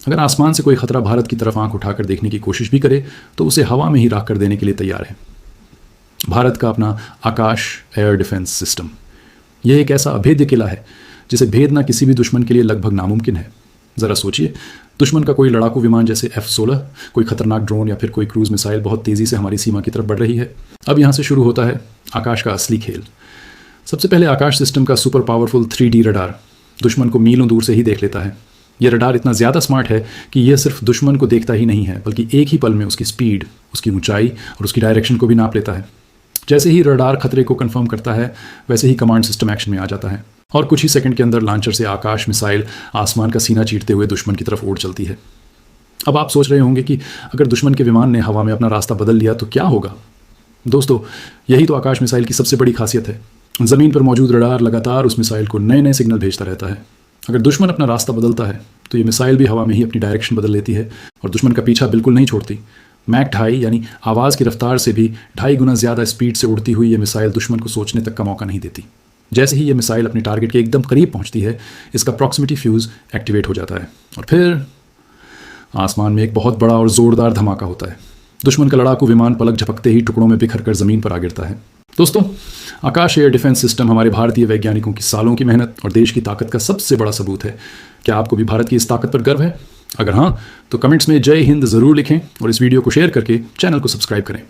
अगर आसमान से कोई खतरा भारत की तरफ आंख उठाकर देखने की कोशिश भी करे तो उसे हवा में ही राख कर देने के लिए तैयार है। भारत का अपना आकाश एयर डिफेंस सिस्टम, यह एक ऐसा अभेद्य किला है जिसे भेदना किसी भी दुश्मन के लिए लगभग नामुमकिन है। ज़रा सोचिए, दुश्मन का कोई लड़ाकू विमान जैसे F-16, कोई खतरनाक ड्रोन या फिर कोई क्रूज मिसाइल बहुत तेज़ी से हमारी सीमा की तरफ बढ़ रही है। अब यहाँ से शुरू होता है आकाश का असली खेल। सबसे पहले आकाश सिस्टम का सुपर पावरफुल 3D रडार दुश्मन को मीलों दूर से ही देख लेता है। यह रडार इतना ज़्यादा स्मार्ट है कि यह सिर्फ दुश्मन को देखता ही नहीं है बल्कि एक ही पल में उसकी स्पीड, उसकी ऊंचाई और उसकी डायरेक्शन को भी नाप लेता है। जैसे ही रडार खतरे को कंफर्म करता है वैसे ही कमांड सिस्टम एक्शन में आ जाता है और कुछ ही सेकंड के अंदर लॉन्चर से आकाश मिसाइल आसमान का सीना चीरते हुए दुश्मन की तरफ उड़ चलती है। अब आप सोच रहे होंगे कि अगर दुश्मन के विमान ने हवा में अपना रास्ता बदल लिया तो क्या होगा। दोस्तों, यही तो आकाश मिसाइल की सबसे बड़ी खासियत है। ज़मीन पर मौजूद रडार लगातार उस मिसाइल को नए नए सिग्नल भेजता रहता है। अगर दुश्मन अपना रास्ता बदलता है तो ये मिसाइल भी हवा में ही अपनी डायरेक्शन बदल लेती है और दुश्मन का पीछा बिल्कुल नहीं छोड़ती। मैक 2.5 यानी आवाज़ की रफ्तार से भी 2.5 गुना ज़्यादा स्पीड से उड़ती हुई ये मिसाइल दुश्मन को सोचने तक का मौका नहीं देती। जैसे ही ये मिसाइल अपने टारगेट के एकदम करीब पहुंचती है, इसका प्रॉक्सिमिटी फ्यूज़ एक्टिवेट हो जाता है और फिर आसमान में एक बहुत बड़ा और ज़ोरदार धमाका होता है। दुश्मन का लड़ाकू विमान पलक झपकते ही टुकड़ों में बिखर कर ज़मीन पर आ गिरता है। दोस्तों, आकाश एयर डिफेंस सिस्टम हमारे भारतीय वैज्ञानिकों की सालों की मेहनत और देश की ताकत का सबसे बड़ा सबूत है। क्या आपको भी भारत की इस ताकत पर गर्व है? अगर हाँ, तो कमेंट्स में जय हिंद ज़रूर लिखें और इस वीडियो को शेयर करके चैनल को सब्सक्राइब करें।